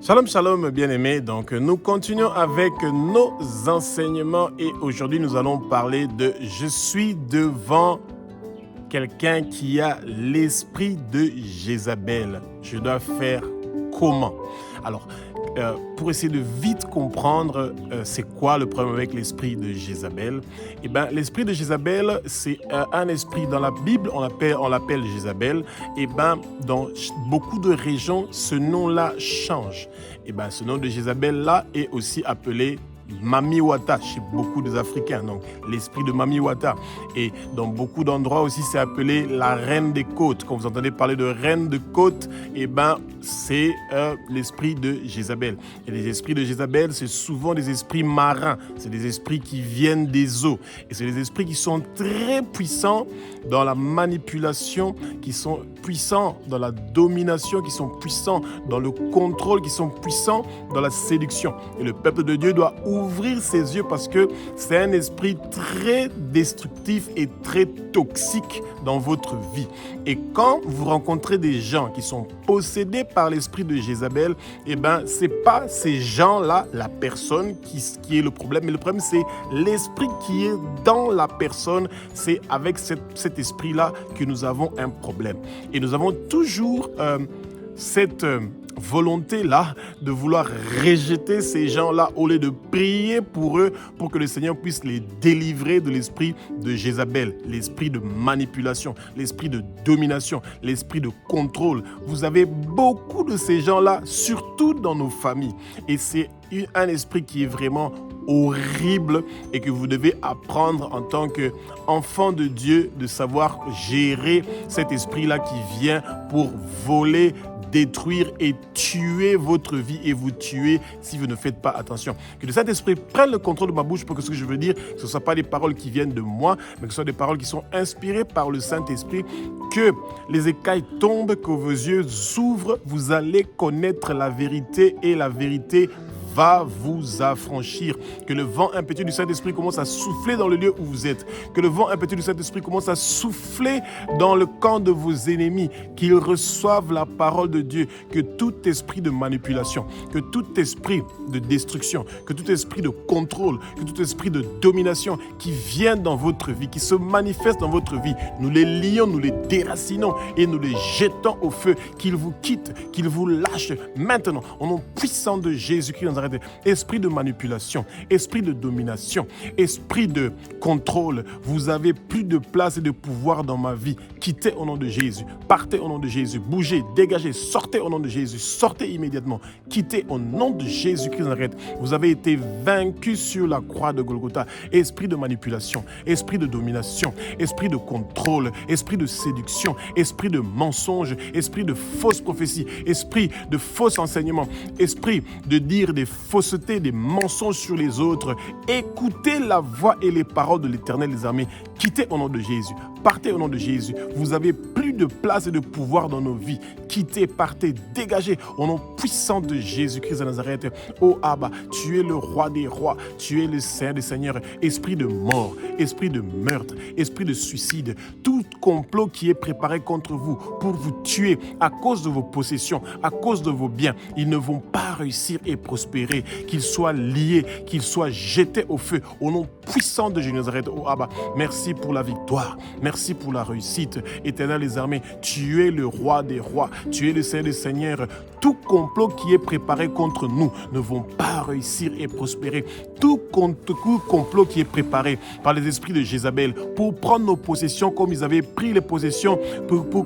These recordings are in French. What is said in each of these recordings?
Shalom, shalom, bien-aimés. Donc, nous continuons avec nos enseignements et aujourd'hui, nous allons parler de « Je suis devant quelqu'un qui a l'esprit de Jézabel. Je dois faire comment ?» Alors, pour essayer de vite comprendre c'est quoi le problème avec l'esprit de Jézabel, eh bien, l'esprit de Jézabel, c'est un esprit dans la Bible, on l'appelle Jézabel. Eh bien, dans beaucoup de régions, ce nom-là change. Eh bien, ce nom de Jézabel-là est aussi appelé Mami Wata chez beaucoup des Africains, donc l'esprit de Mami Wata. Et dans beaucoup d'endroits aussi, c'est appelé la reine des côtes. Quand vous entendez parler de reine de côte, eh ben, c'est l'esprit de Jézabel. Et les esprits de Jézabel, c'est souvent des esprits marins. C'est des esprits qui viennent des eaux. Et c'est des esprits qui sont très puissants dans la manipulation, qui sont puissants dans la domination, qui sont puissants dans le contrôle, qui sont puissants dans la séduction. Et le peuple de Dieu doit ouvrir ses yeux parce que c'est un esprit très destructif et très toxique dans votre vie. Et quand vous rencontrez des gens qui sont possédés par l'esprit de Jézabel, eh ben, c'est pas ces gens-là, la personne qui est le problème, mais le problème c'est l'esprit qui est dans la personne. C'est avec cet esprit-là que nous avons un problème. Et nous avons toujours cette volonté-là de vouloir rejeter ces gens-là au lieu de prier pour eux pour que le Seigneur puisse les délivrer de l'esprit de Jézabel, l'esprit de manipulation, l'esprit de domination, l'esprit de contrôle. Vous avez beaucoup de ces gens-là, surtout dans nos familles. Et c'est un esprit qui est vraiment horrible et que vous devez apprendre en tant qu'enfant de Dieu de savoir gérer cet esprit-là qui vient pour voler, détruire et tuer votre vie et vous tuer si vous ne faites pas attention. Que le Saint-Esprit prenne le contrôle de ma bouche pour que ce que je veux dire, ce ne soit pas des paroles qui viennent de moi, mais que ce soit des paroles qui sont inspirées par le Saint-Esprit. Que les écailles tombent, que vos yeux s'ouvrent, vous allez connaître la vérité et la vérité va vous affranchir. Que le vent impétueux du Saint-Esprit commence à souffler dans le lieu où vous êtes. Que le vent impétueux du Saint-Esprit commence à souffler dans le camp de vos ennemis. Qu'ils reçoivent la parole de Dieu. Que tout esprit de manipulation, que tout esprit de destruction, que tout esprit de contrôle, que tout esprit de domination qui vient dans votre vie, qui se manifeste dans votre vie, nous les lions, nous les déracinons et nous les jetons au feu. Qu'ils vous quittent, qu'ils vous lâchent maintenant. Au nom puissant de Jésus-Christ de Nazareth. Esprit de manipulation, esprit de domination, esprit de contrôle, vous avez plus de place et de pouvoir dans ma vie. Quittez au nom de Jésus, partez au nom de Jésus, bougez, dégagez, sortez au nom de Jésus, sortez immédiatement, quittez au nom de Jésus-Christ de Nazareth. Vous avez été vaincu sur la croix de Golgotha. Esprit de manipulation, esprit de domination, esprit de contrôle, esprit de séduction, esprit de mensonge, esprit de fausse prophétie, esprit de faux enseignement, esprit de dire des faussetés, des mensonges sur les autres. Écoutez la voix et les paroles de l'Éternel des armées. Quittez au nom de Jésus. Partez au nom de Jésus. Vous avez plus de place et de pouvoir dans nos vies. Quittez, partez, dégagez au nom puissant de Jésus-Christ de Nazareth. Oh Abba, tu es le roi des rois. Tu es le Saint des seigneurs. Esprit de mort, esprit de meurtre, esprit de suicide. Tout complot qui est préparé contre vous pour vous tuer à cause de vos possessions, à cause de vos biens, ils ne vont pas réussir et prospérer. Qu'ils soient liés, qu'ils soient jetés au feu au nom puissant de Jésus de Nazareth. Oh Abba, merci pour la victoire. Merci pour la réussite. Éternel des armées, tu es le roi des rois. Tu es le Seigneur des seigneurs. Tout complot qui est préparé contre nous ne vont pas réussir et prospérer. Tout complot qui est préparé par les esprits de Jézabel pour prendre nos possessions comme ils avaient pris les possessions,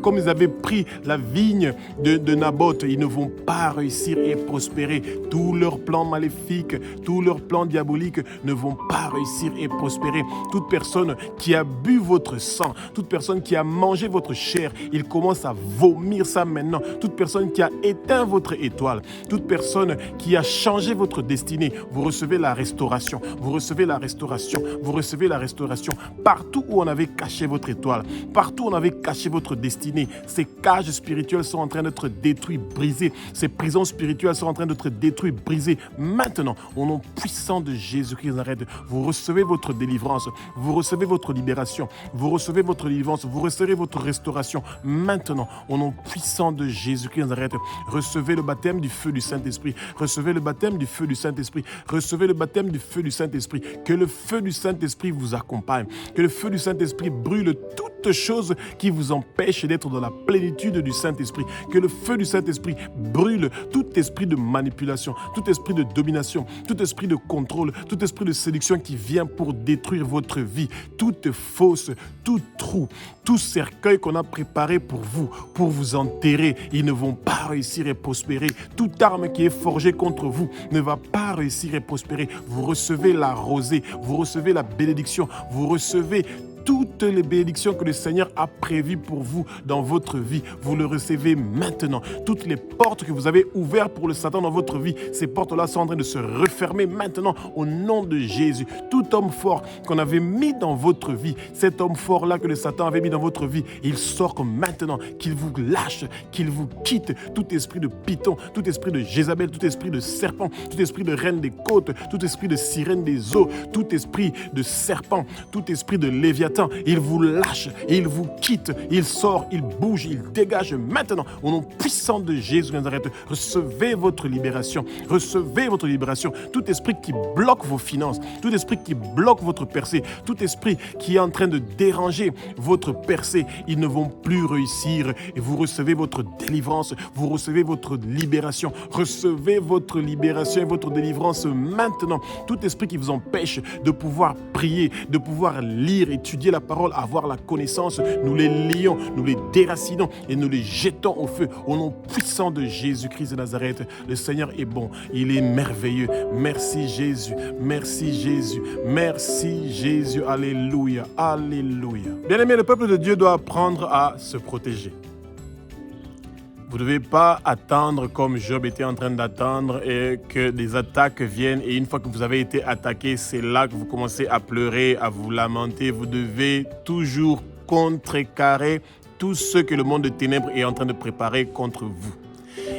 comme ils avaient pris la vigne de Naboth, ils ne vont pas réussir et prospérer. Tous leurs plans maléfiques, tous leurs plans diaboliques ne vont pas réussir et prospérer. Toute personne qui a bu votre sang, toute personne qui a mangé votre chair, il commence à vomir ça maintenant. Toute personne qui a éteint votre étoile, toute personne qui a changé votre destinée, vous recevez la restauration, vous recevez la restauration, vous recevez la restauration. Partout où on avait caché votre étoile, partout où on avait caché votre destinée, ces cages spirituelles sont en train d'être détruites, brisées. Ces prisons spirituelles sont en train d'être détruites, brisées. Maintenant, au nom puissant de Jésus-Christ de Nazareth, vous recevez votre délivrance, vous recevez votre libération, vous recevez recevez votre délivrance, vous recevez votre restauration maintenant, au nom puissant de Jésus-Christ de Nazareth. Recevez le baptême du feu du Saint-Esprit, recevez le baptême du feu du Saint-Esprit, recevez le baptême du feu du Saint-Esprit, que le feu du Saint-Esprit vous accompagne, que le feu du Saint-Esprit brûle toutes choses qui vous empêchent d'être dans la plénitude du Saint-Esprit, que le feu du Saint-Esprit brûle tout esprit de manipulation, tout esprit de domination, tout esprit de contrôle, tout esprit de séduction qui vient pour détruire votre vie, toute fausse, tout trou, tout cercueil qu'on a préparé pour vous enterrer, ils ne vont pas réussir et prospérer. Toute arme qui est forgée contre vous ne va pas réussir et prospérer. Vous recevez la rosée, vous recevez la bénédiction, vous recevez toutes les bénédictions que le Seigneur a prévues pour vous dans votre vie. Vous le recevez maintenant. Toutes les portes que vous avez ouvertes pour le Satan dans votre vie, ces portes-là sont en train de se refermer maintenant au nom de Jésus. Tout homme fort qu'on avait mis dans votre vie, cet homme fort-là que le Satan avait mis dans votre vie, il sort maintenant, qu'il vous lâche, qu'il vous quitte. Tout esprit de python, tout esprit de Jézabel, tout esprit de serpent, tout esprit de reine des côtes, tout esprit de sirène des eaux, tout esprit de serpent, tout esprit de léviathan, il vous lâche, il vous quitte, il sort, il bouge, il dégage maintenant. Au nom puissant de Jésus de Nazareth, recevez votre libération, recevez votre libération. Tout esprit qui bloque vos finances, tout esprit qui bloque votre percée, tout esprit qui est en train de déranger votre percée, ils ne vont plus réussir et vous recevez votre délivrance, vous recevez votre libération, recevez votre libération et votre délivrance maintenant. Tout esprit qui vous empêche de pouvoir prier, de pouvoir lire, étudier la parole, avoir la connaissance, nous les lions, nous les déracinons et nous les jetons au feu au nom puissant de Jésus-Christ de Nazareth. Le Seigneur est bon, il est merveilleux. Merci Jésus, merci Jésus, merci Jésus. Alléluia, alléluia. Bien-aimé, le peuple de Dieu doit apprendre à se protéger. Vous ne devez pas attendre comme Job était en train d'attendre et que des attaques viennent. Et une fois que vous avez été attaqué, c'est là que vous commencez à pleurer, à vous lamenter. Vous devez toujours contrecarrer tout ce que le monde de ténèbres est en train de préparer contre vous.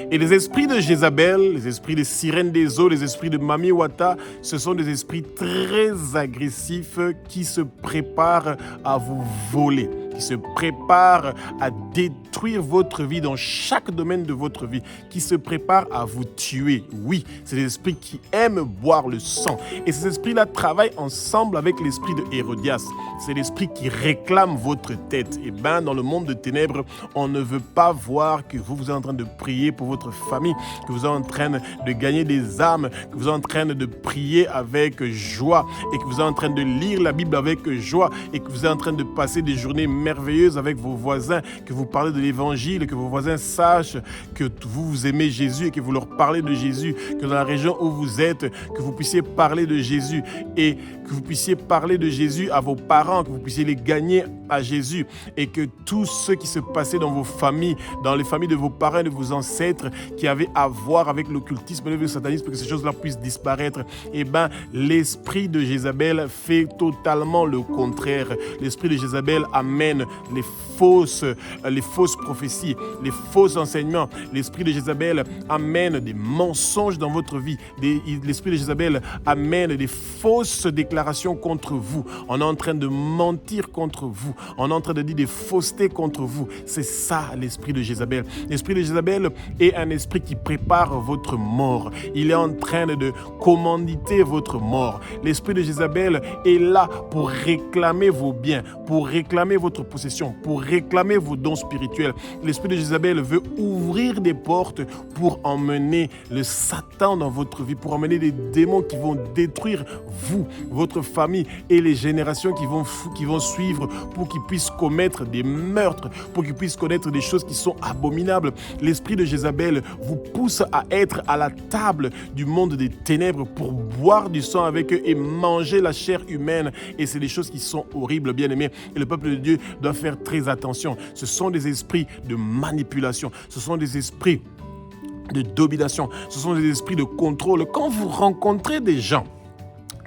Et les esprits de Jézabel, les esprits de sirène des eaux, les esprits de Mami Wata, ce sont des esprits très agressifs qui se préparent à vous voler, qui se préparent à détruire votre vie dans chaque domaine de votre vie, qui se préparent à vous tuer. Oui, c'est des esprits qui aiment boire le sang. Et ces esprits-là travaillent ensemble avec l'esprit de Hérodias. C'est l'esprit qui réclame votre tête. Et bien, dans le monde de ténèbres, on ne veut pas voir que vous êtes en train de prier pour votre famille, que vous êtes en train de gagner des âmes, que vous êtes en train de prier avec joie et que vous êtes en train de lire la Bible avec joie et que vous êtes en train de passer des journées merveilleuses avec vos voisins, que vous parlez de l'évangile, que vos voisins sachent que vous aimez Jésus et que vous leur parlez de Jésus, que dans la région où vous êtes, que vous puissiez parler de Jésus et que vous puissiez parler de Jésus à vos parents, que vous puissiez les gagner à Jésus et que tout ce qui se passait dans vos familles, dans les familles de vos parents, de vos ancêtres qui avaient à voir avec l'occultisme et le satanisme, que ces choses-là puissent disparaître. Eh bien, l'esprit de Jézabel fait totalement le contraire. L'esprit de Jézabel amène les fausses prophéties, les faux enseignements. L'esprit de Jézabel amène des mensonges dans votre vie. L'esprit de Jézabel amène des fausses déclarations contre vous. On est en train de mentir contre vous. On est en train de dire des faussetés contre vous. C'est ça l'esprit de Jézabel. L'esprit de Jézabel est un esprit qui prépare votre mort. Il est en train de commanditer votre mort. L'esprit de Jézabel est là pour réclamer vos biens, pour réclamer votre possession, pour réclamer vos dons spirituels. L'esprit de Jézabel veut ouvrir des portes pour emmener le Satan dans votre vie, pour emmener des démons qui vont détruire vous, votre famille et les générations qui vont suivre pour qu'ils puissent commettre des meurtres, pour qu'ils puissent connaître des choses qui sont abominables. L'esprit de Jézabel vous pousse à être à la table du monde des ténèbres pour boire du sang avec eux et manger la chair humaine. Et c'est des choses qui sont horribles, bien-aimés. Et le peuple de Dieu doit faire très attention. Ce sont des esprits de manipulation. Ce sont des esprits de domination. Ce sont des esprits de contrôle. Quand vous rencontrez des gens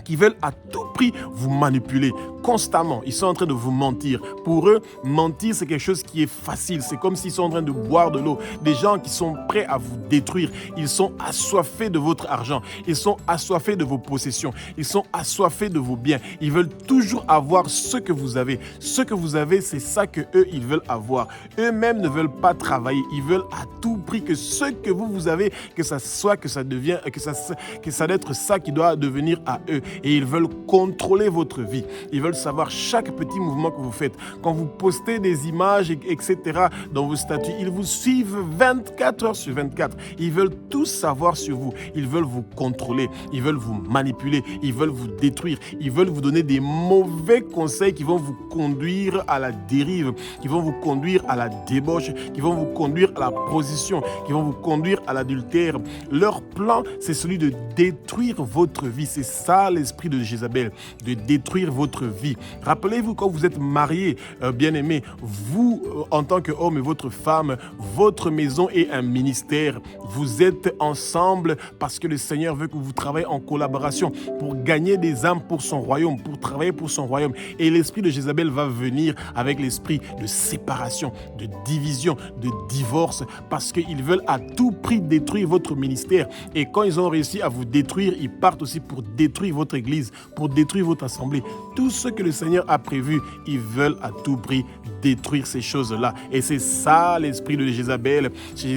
qui veulent à tout esprits vous manipuler constamment. Ils sont en train de vous mentir. Pour eux, mentir, c'est quelque chose qui est facile. C'est comme s'ils sont en train de boire de l'eau. Des gens qui sont prêts à vous détruire. Ils sont assoiffés de votre argent. Ils sont assoiffés de vos possessions. Ils sont assoiffés de vos biens. Ils veulent toujours avoir ce que vous avez. Ce que vous avez, c'est ça que eux, ils veulent avoir. Eux-mêmes ne veulent pas travailler. Ils veulent à tout prix que ce que vous avez, que ça soit, que ça devienne, que ça doit être ça qui doit devenir à eux. Et ils veulent contrôler votre vie. Ils veulent savoir chaque petit mouvement que vous faites. Quand vous postez des images, etc. dans vos statuts, ils vous suivent 24 heures sur 24. Ils veulent tout savoir sur vous. Ils veulent vous contrôler. Ils veulent vous manipuler. Ils veulent vous détruire. Ils veulent vous donner des mauvais conseils qui vont vous conduire à la dérive, qui vont vous conduire à la débauche, qui vont vous conduire à la prostitution, qui vont vous conduire à l'adultère. Leur plan, c'est celui de détruire votre vie. C'est ça l'esprit de Jézabel, de détruire votre vie. Rappelez-vous quand vous êtes mariés, bien-aimés, vous, en tant qu'homme et votre femme, votre maison est un ministère. Vous êtes ensemble parce que le Seigneur veut que vous travaillez en collaboration pour gagner des âmes pour son royaume, pour travailler pour son royaume. Et l'esprit de Jézabel va venir avec l'esprit de séparation, de division, de divorce, parce qu'ils veulent à tout prix détruire votre ministère. Et quand ils ont réussi à vous détruire, ils partent aussi pour détruire votre église, pour détruire votre assemblée. Tout ce que le Seigneur a prévu, ils veulent à tout prix détruire ces choses-là. Et c'est ça l'esprit de Jézabel. C'est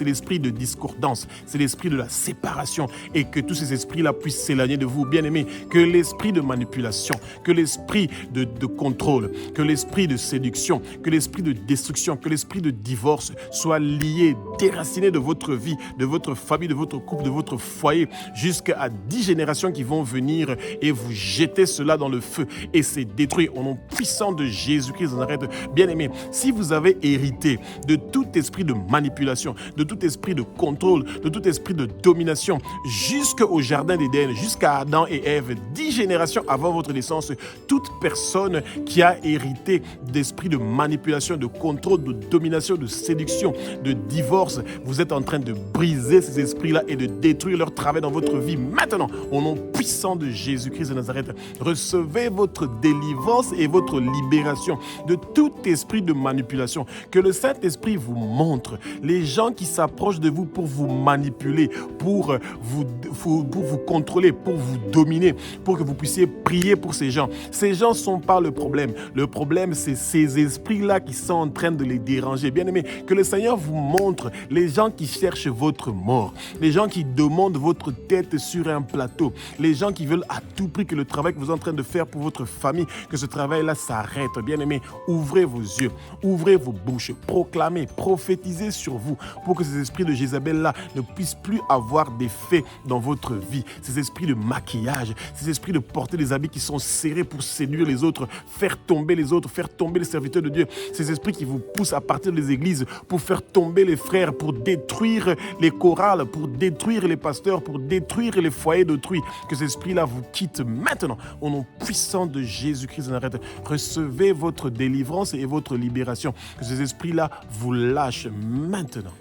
l'esprit de discordance. C'est l'esprit de la séparation. Et que tous ces esprits-là puissent s'éloigner de vous, bien-aimés. Que l'esprit de manipulation, que l'esprit de contrôle, que l'esprit de séduction, que l'esprit de destruction, que l'esprit de divorce soit lié, déraciné de votre vie, de votre famille, de votre couple, de votre foyer, jusqu'à 10 générations qui vont venir et vous jeter cela dans le feu. Et c'est détruit au nom puissant de Jésus-Christ de Nazareth. Bien-aimés, si vous avez hérité de tout esprit de manipulation, de tout esprit de contrôle, de tout esprit de domination, jusqu'au jardin d'Éden, jusqu'à Adam et Ève, 10 générations avant votre naissance, toute personne qui a hérité d'esprit de manipulation, de contrôle, de domination, de séduction, de divorce, vous êtes en train de briser ces esprits-là et de détruire leur travail dans votre vie. Maintenant, au nom puissant de Jésus-Christ de Nazareth, recevez votre délivrance et votre libération de tout esprit de manipulation. Que le Saint-Esprit vous montre les gens qui s'approchent de vous pour vous manipuler, pour vous contrôler, pour vous dominer, pour que vous puissiez prier pour ces gens. Ces gens ne sont pas le problème. Le problème, c'est ces esprits-là qui sont en train de les déranger. Bien-aimés, que le Seigneur vous montre les gens qui cherchent votre mort, les gens qui demandent votre tête sur un plateau, les gens qui veulent à tout prix que le travail que vous êtes en train de faire pour votre famille, que ce travail-là s'arrête. Bien-aimés, ouvrez vos yeux, ouvrez vos bouches, proclamez, prophétisez sur vous pour que ces esprits de Jézabel-là ne puissent plus avoir d'effet dans votre vie. Ces esprits de maquillage, ces esprits de porter des habits qui sont serrés pour séduire les autres, faire tomber les autres, faire tomber les serviteurs de Dieu. Ces esprits qui vous poussent à partir des églises pour faire tomber les frères, pour détruire les chorales, pour détruire les pasteurs, pour détruire les foyers d'autrui. Que ces esprits-là vous quittent maintenant. Au nom puissant de Jésus-Christ de Nazareth, recevez votre délivrance et votre libération. Que ces esprits-là vous lâchent maintenant.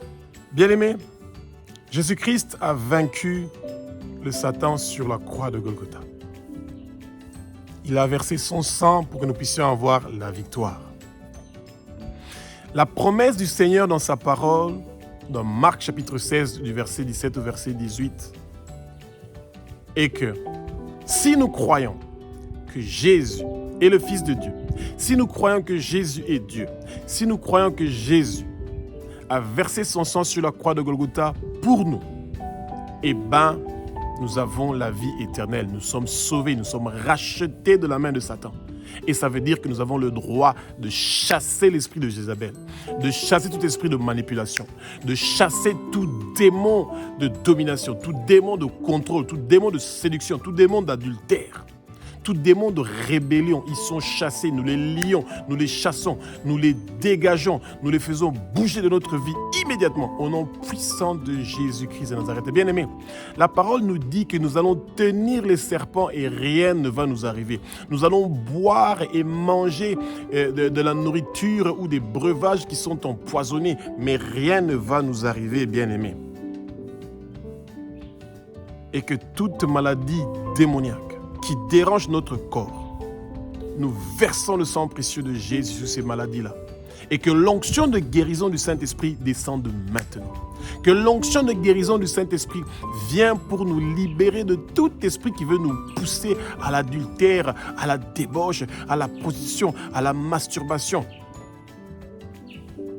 Bien-aimés, Jésus-Christ a vaincu le Satan sur la croix de Golgotha. Il a versé son sang pour que nous puissions avoir la victoire. La promesse du Seigneur dans sa parole, dans Marc chapitre 16, du verset 17 au verset 18, est que si nous croyons que Jésus est le Fils de Dieu, si nous croyons que Jésus est Dieu, si nous croyons que Jésus a versé son sang sur la croix de Golgotha pour nous, eh bien, nous avons la vie éternelle. Nous sommes sauvés, nous sommes rachetés de la main de Satan. Et ça veut dire que nous avons le droit de chasser l'esprit de Jézabel, de chasser tout esprit de manipulation, de chasser tout démon de domination, tout démon de contrôle, tout démon de séduction, tout démon d'adultère. Tout démon de rébellion, ils sont chassés, nous les lions, nous les chassons, nous les dégageons, nous les faisons bouger de notre vie immédiatement au nom puissant de Jésus-Christ de Nazareth. Bien-aimés, la parole nous dit que nous allons tenir les serpents et rien ne va nous arriver. Nous allons boire et manger de la nourriture ou des breuvages qui sont empoisonnés, mais rien ne va nous arriver, bien-aimés. Et que toute maladie démoniaque, qui dérangent notre corps, nous versons le sang précieux de Jésus sur ces maladies-là. Et que l'onction de guérison du Saint-Esprit descende maintenant. Que l'onction de guérison du Saint-Esprit vienne pour nous libérer de tout esprit qui veut nous pousser à l'adultère, à la débauche, à la prostitution, à la masturbation,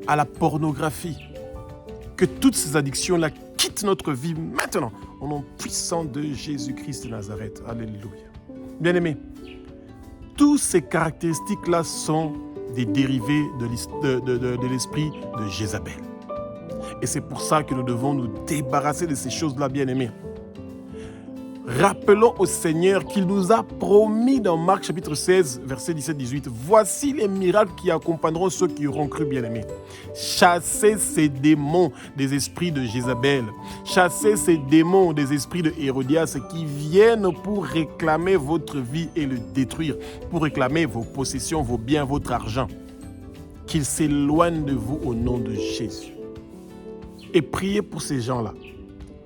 à la pornographie. Que toutes ces addictions-là quittent notre vie maintenant, au nom puissant de Jésus-Christ de Nazareth. Alléluia. Bien-aimés, toutes ces caractéristiques-là sont des dérivés de l'esprit de Jézabel. Et c'est pour ça que nous devons nous débarrasser de ces choses-là, bien-aimés. Rappelons au Seigneur qu'il nous a promis dans Marc chapitre 16, verset 17-18, « Voici les miracles qui accompagneront ceux qui auront cru, bien-aimés. Chassez ces démons des esprits de Jézabel. Chassez ces démons des esprits de Hérodias qui viennent pour réclamer votre vie et le détruire, pour réclamer vos possessions, vos biens, votre argent. Qu'ils s'éloignent de vous au nom de Jésus. » Et priez pour ces gens-là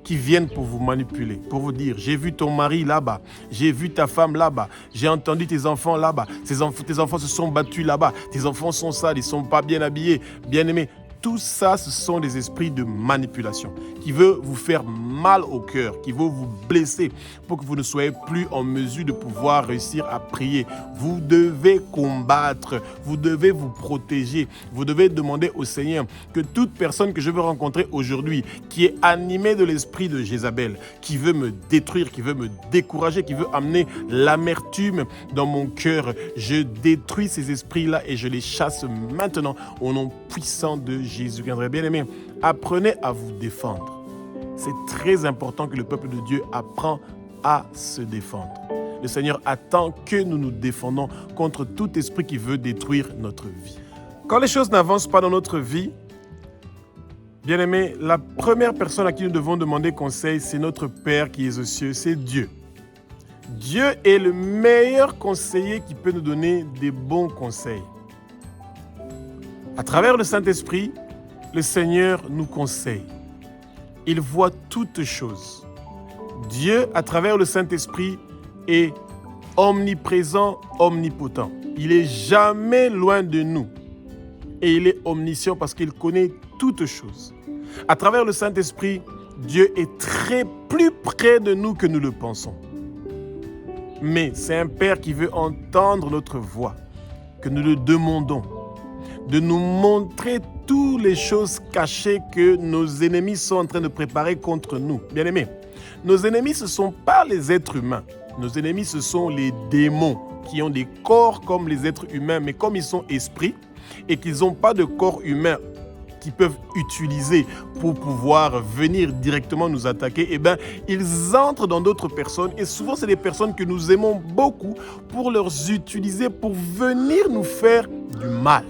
qui viennent pour vous manipuler, pour vous dire « J'ai vu ton mari là-bas, j'ai vu ta femme là-bas, j'ai entendu tes enfants là-bas, tes enfants se sont battus là-bas, tes enfants sont sales, ils ne sont pas bien habillés, bien-aimés. » Tout ça, ce sont des esprits de manipulation qui veulent vous faire mal au cœur, qui veulent vous blesser pour que vous ne soyez plus en mesure de pouvoir réussir à prier. Vous devez combattre, vous devez vous protéger, vous devez demander au Seigneur que toute personne que je veux rencontrer aujourd'hui, qui est animée de l'esprit de Jézabel, qui veut me détruire, qui veut me décourager, qui veut amener l'amertume dans mon cœur, je détruis ces esprits-là et je les chasse maintenant au nom puissant de Jésus. Bien-aimés, apprenez à vous défendre. C'est très important que le peuple de Dieu apprenne à se défendre. Le Seigneur attend que nous nous défendons contre tout esprit qui veut détruire notre vie. Quand les choses n'avancent pas dans notre vie, bien-aimés, la première personne à qui nous devons demander conseil, c'est notre Père qui est aux cieux, c'est Dieu. Dieu est le meilleur conseiller qui peut nous donner des bons conseils. À travers le Saint-Esprit, le Seigneur nous conseille. Il voit toutes choses. Dieu, à travers le Saint-Esprit, est omniprésent, omnipotent. Il n'est jamais loin de nous. Et il est omniscient parce qu'il connaît toutes choses. À travers le Saint-Esprit, Dieu est très plus près de nous que nous le pensons. Mais c'est un Père qui veut entendre notre voix, que nous le demandons, de nous montrer toutes les choses cachées que nos ennemis sont en train de préparer contre nous. Bien-aimés, nos ennemis, ce ne sont pas les êtres humains. Nos ennemis, ce sont les démons qui ont des corps comme les êtres humains, mais comme ils sont esprits et qu'ils n'ont pas de corps humain qu'ils peuvent utiliser pour pouvoir venir directement nous attaquer, eh bien, ils entrent dans d'autres personnes et souvent, c'est des personnes que nous aimons beaucoup pour les utiliser pour venir nous faire du mal.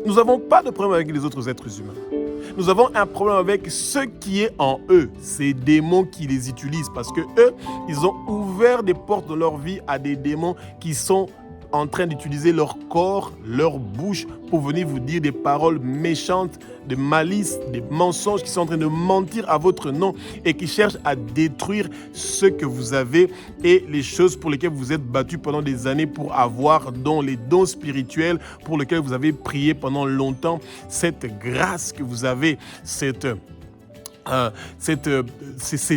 Nous n'avons pas de problème avec les autres êtres humains. Nous avons un problème avec ce qui est en eux, ces démons qui les utilisent parce que eux, ils ont ouvert des portes dans leur vie à des démons qui sont en train d'utiliser leur corps, leur bouche pour venir vous dire des paroles méchantes, de malice, des mensonges qui sont en train de mentir à votre nom et qui cherchent à détruire ce que vous avez et les choses pour lesquelles vous êtes battus pendant des années pour avoir les dons spirituels pour lesquels vous avez prié pendant longtemps, cette grâce que vous avez, ces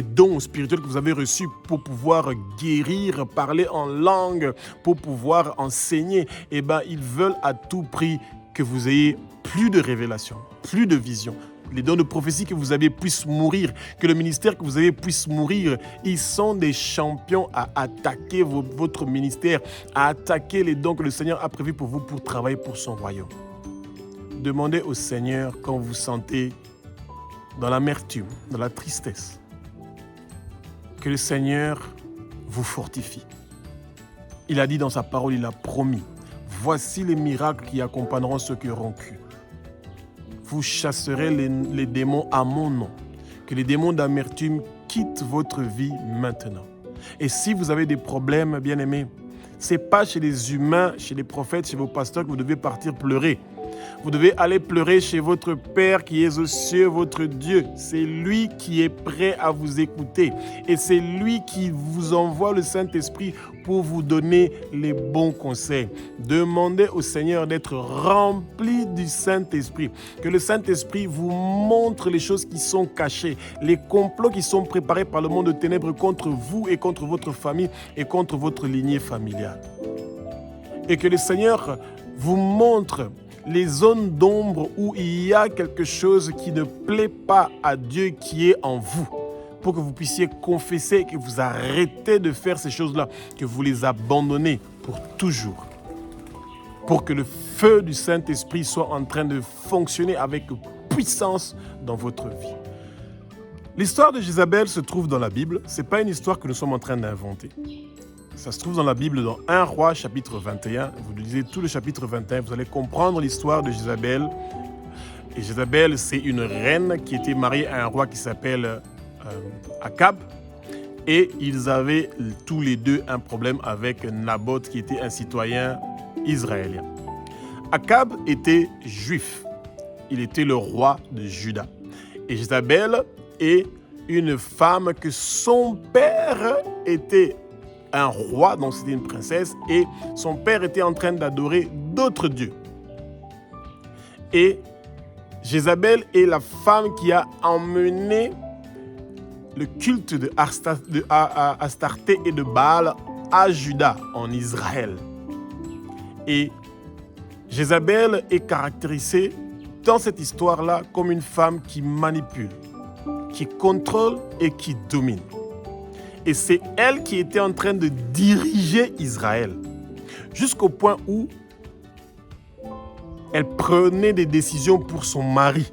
dons spirituels que vous avez reçus pour pouvoir guérir, parler en langue, pour pouvoir enseigner, eh bien, ils veulent à tout prix que vous ayez plus de révélations, plus de visions. Les dons de prophétie que vous avez puissent mourir, que le ministère que vous avez puisse mourir. Ils sont des champions à attaquer votre ministère, à attaquer les dons que le Seigneur a prévus pour vous pour travailler pour son royaume. Demandez au Seigneur quand vous sentez dans l'amertume, dans la tristesse, que le Seigneur vous fortifie. Il a dit dans sa parole, il a promis, voici les miracles qui accompagneront ceux qui auront cru. Vous chasserez les démons à mon nom, que les démons d'amertume quittent votre vie maintenant. Et si vous avez des problèmes, bien-aimés, ce n'est pas chez les humains, chez les prophètes, chez vos pasteurs que vous devez partir pleurer. Vous devez aller pleurer chez votre Père qui est aux cieux, votre Dieu. C'est lui qui est prêt à vous écouter. Et c'est lui qui vous envoie le Saint-Esprit pour vous donner les bons conseils. Demandez au Seigneur d'être rempli du Saint-Esprit. Que le Saint-Esprit vous montre les choses qui sont cachées, les complots qui sont préparés par le monde de ténèbres contre vous et contre votre famille et contre votre lignée familiale. Et que le Seigneur vous montre les zones d'ombre où il y a quelque chose qui ne plaît pas à Dieu qui est en vous, pour que vous puissiez confesser, que vous arrêtez de faire ces choses-là, que vous les abandonnez pour toujours, pour que le feu du Saint-Esprit soit en train de fonctionner avec puissance dans votre vie. L'histoire de Jézabel se trouve dans la Bible, ce n'est pas une histoire que nous sommes en train d'inventer. Ça se trouve dans la Bible, dans 1 Roi, chapitre 21. Vous lisez tout le chapitre 21, vous allez comprendre l'histoire de Jézabel. Et Jézabel, c'est une reine qui était mariée à un roi qui s'appelle Akab. Et ils avaient tous les deux un problème avec Naboth, qui était un citoyen israélien. Akab était juif. Il était le roi de Juda. Et Jézabel est une femme que son père était un roi, donc c'était une princesse, et son père était en train d'adorer d'autres dieux. Et Jézabel est la femme qui a emmené le culte de Astarté et de Baal à Juda, en Israël. Et Jézabel est caractérisée dans cette histoire-là comme une femme qui manipule, qui contrôle et qui domine. Et c'est elle qui était en train de diriger Israël, jusqu'au point où elle prenait des décisions pour son mari.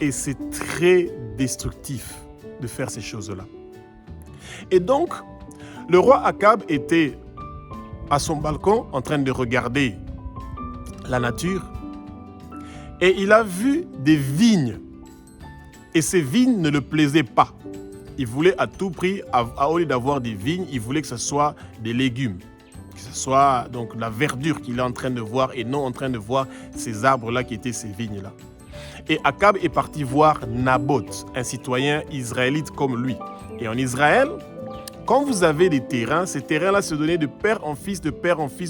Et c'est très destructif de faire ces choses-là. Et donc, le roi Akab était à son balcon en train de regarder la nature et il a vu des vignes. Et ces vignes ne le plaisaient pas. Il voulait à tout prix, au lieu d'avoir des vignes, il voulait que ce soit des légumes, que ce soit donc la verdure qu'il est en train de voir et non en train de voir ces arbres-là qui étaient ces vignes-là. Et Akab est parti voir Naboth, un citoyen israélite comme lui. Et en Israël, quand vous avez des terrains, ces terrains-là se donnaient de père en fils, de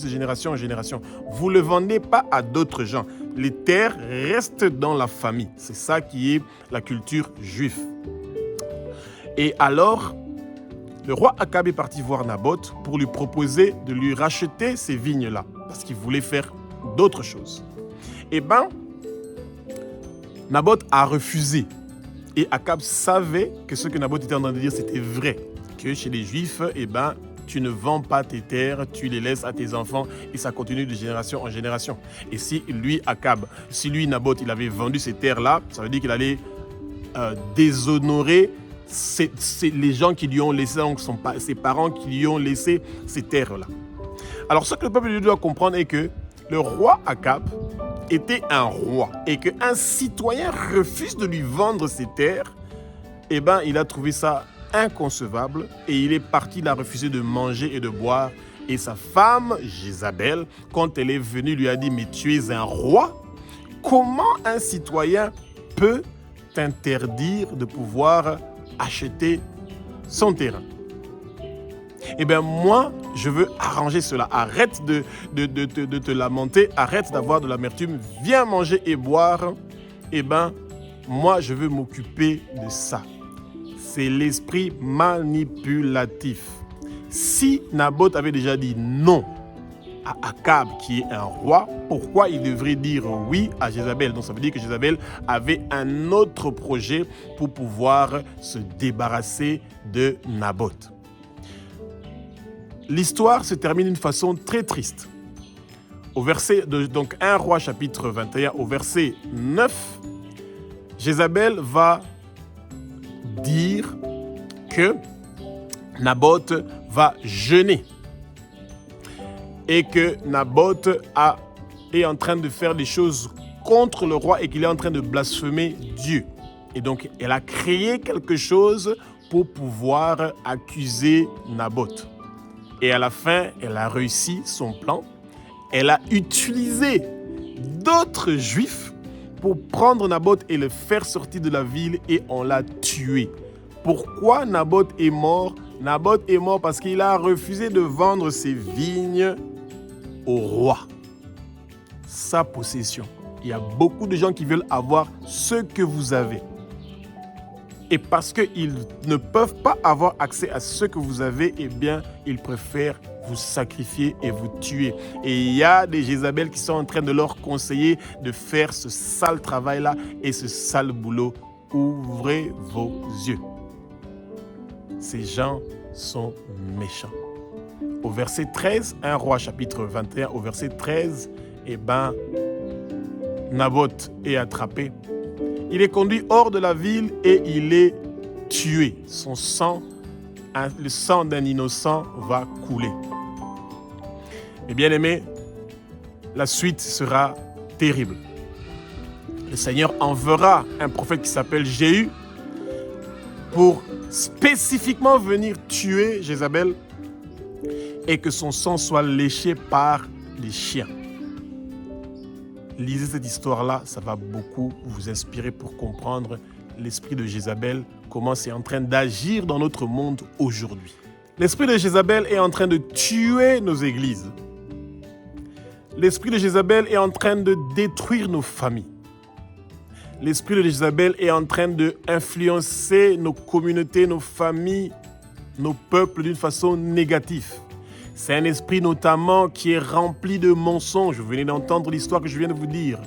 génération en génération. Vous ne le vendez pas à d'autres gens. Les terres restent dans la famille. C'est ça qui est la culture juive. Et alors, le roi Akab est parti voir Naboth pour lui proposer de lui racheter ces vignes-là, parce qu'il voulait faire d'autres choses. Eh bien, Naboth a refusé. Et Akab savait que ce que Naboth était en train de dire, c'était vrai. Que chez les Juifs, eh ben, tu ne vends pas tes terres, tu les laisses à tes enfants et ça continue de génération en génération. Et si lui, Naboth, il avait vendu ces terres-là, ça veut dire qu'il allait déshonorer c'est les gens qui lui ont laissé, donc ses parents qui lui ont laissé ces terres-là. Alors ce que le peuple de Dieu doit comprendre est que le roi Akab était un roi et qu'un citoyen refuse de lui vendre ses terres, eh ben, il a trouvé ça inconcevable et il est parti, il a refusé de manger et de boire. Et sa femme, Jézabel, quand elle est venue, lui a dit « Mais tu es un roi? Comment un citoyen peut t'interdire de pouvoir acheter son terrain? » Eh bien, moi, je veux arranger cela. Arrête de te lamenter, arrête d'avoir de l'amertume, viens manger et boire. Eh bien, moi, je veux m'occuper de ça. C'est l'esprit manipulatif. Si Naboth avait déjà dit non à Akab, qui est un roi, pourquoi il devrait dire oui à Jézabel? Donc ça veut dire que Jézabel avait un autre projet pour pouvoir se débarrasser de Naboth. L'histoire se termine d'une façon très triste. Au verset donc 1 Roi chapitre 21, au verset 9, Jézabel va dire que Naboth va jeûner et que Naboth est en train de faire des choses contre le roi et qu'il est en train de blasphémer Dieu. Et donc, elle a créé quelque chose pour pouvoir accuser Naboth. Et à la fin, elle a réussi son plan. Elle a utilisé d'autres Juifs pour prendre Naboth et le faire sortir de la ville et on l'a tué. Pourquoi Naboth est mort? Naboth est mort parce qu'il a refusé de vendre ses vignes au roi. Sa possession. Il y a beaucoup de gens qui veulent avoir ce que vous avez. Et parce qu'ils ne peuvent pas avoir accès à ce que vous avez, eh bien, ils préfèrent vous sacrifier et vous tuer. Et il y a des Jézabel qui sont en train de leur conseiller de faire ce sale travail-là et ce sale boulot. Ouvrez vos yeux. Ces gens sont méchants. Au verset 13, 1 Roi chapitre 21, au verset 13, eh bien, Naboth est attrapé. Il est conduit hors de la ville et il est tué. Son sang, le sang d'un innocent va couler. Mais bien aimé, la suite sera terrible. Le Seigneur enverra un prophète qui s'appelle Jéhu pour spécifiquement venir tuer Jézabel et que son sang soit léché par les chiens. Lisez cette histoire-là, ça va beaucoup vous inspirer pour comprendre l'esprit de Jézabel, comment c'est en train d'agir dans notre monde aujourd'hui. L'esprit de Jézabel est en train de tuer nos églises. L'esprit de Jézabel est en train de détruire nos familles. L'esprit de Jézabel est en train d'influencer nos communautés, nos familles, nos peuples d'une façon négative. C'est un esprit notamment qui est rempli de mensonges. Vous venez d'entendre l'histoire que je viens de vous dire.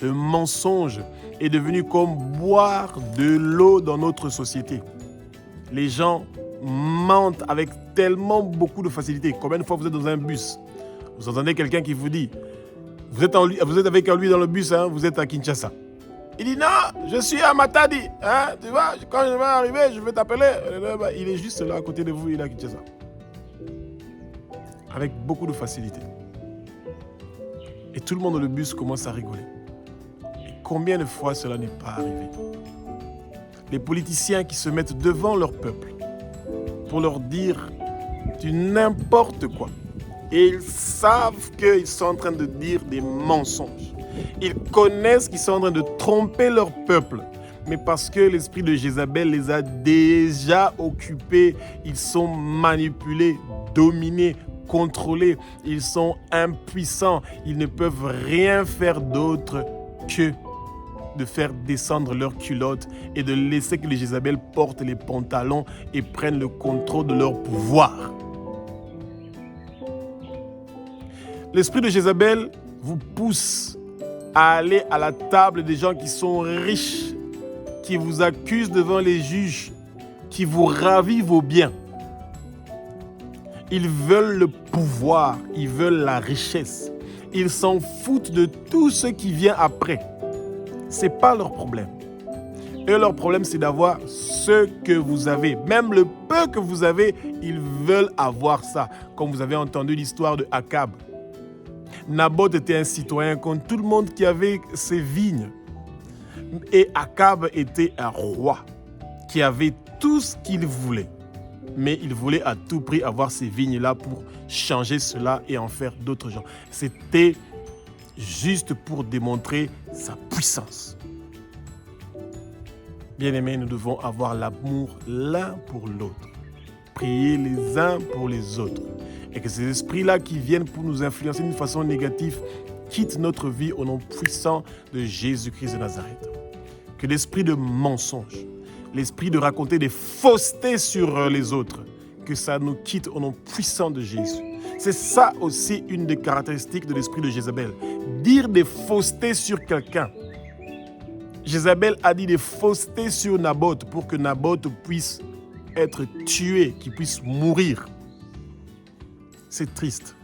Le mensonge est devenu comme boire de l'eau dans notre société. Les gens mentent avec tellement beaucoup de facilité. Combien de fois vous êtes dans un bus, vous entendez quelqu'un qui vous dit, vous êtes avec lui dans le bus, hein, vous êtes à Kinshasa. Il dit non, je suis à Matadi. Hein, tu vois, quand je vais arriver, je vais t'appeler. Il est juste là à côté de vous, il est à Kinshasa. Avec beaucoup de facilité. Et tout le monde dans le bus commence à rigoler. Et combien de fois cela n'est pas arrivé? Les politiciens qui se mettent devant leur peuple pour leur dire du n'importe quoi. Et ils savent qu'ils sont en train de dire des mensonges. Ils connaissent qu'ils sont en train de tromper leur peuple. Mais parce que l'esprit de Jézabel les a déjà occupés, ils sont manipulés, dominés, contrôlés, ils sont impuissants, ils ne peuvent rien faire d'autre que de faire descendre leurs culottes et de laisser que les Jézabel portent les pantalons et prennent le contrôle de leur pouvoir. L'esprit de Jézabel vous pousse à aller à la table des gens qui sont riches, qui vous accusent devant les juges, qui vous ravivent vos biens. Ils veulent le pouvoir, ils veulent la richesse. Ils s'en foutent de tout ce qui vient après. Ce n'est pas leur problème. Et leur problème, c'est d'avoir ce que vous avez. Même le peu que vous avez, ils veulent avoir ça. Comme vous avez entendu l'histoire de Akab. Naboth était un citoyen comme tout le monde qui avait ses vignes. Et Akab était un roi qui avait tout ce qu'il voulait. Mais il voulait à tout prix avoir ces vignes-là pour changer cela et en faire d'autres gens. C'était juste pour démontrer sa puissance. Bien-aimés, nous devons avoir l'amour l'un pour l'autre. Prier les uns pour les autres. Et que ces esprits-là qui viennent pour nous influencer d'une façon négative quittent notre vie au nom puissant de Jésus-Christ de Nazareth. Que l'esprit de mensonge, l'esprit de raconter des faussetés sur les autres, que ça nous quitte au nom puissant de Jésus. C'est ça aussi une des caractéristiques de l'esprit de Jézabel. Dire des faussetés sur quelqu'un. Jézabel a dit des faussetés sur Naboth pour que Naboth puisse être tué, qu'il puisse mourir. C'est triste.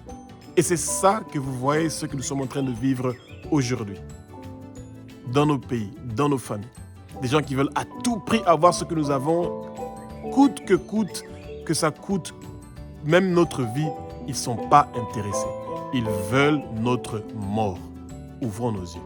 Et c'est ça que vous voyez, ce que nous sommes en train de vivre aujourd'hui. Dans nos pays, dans nos familles. Des gens qui veulent à tout prix avoir ce que nous avons, coûte, que ça coûte même notre vie, ils ne sont pas intéressés. Ils veulent notre mort. Ouvrons nos yeux.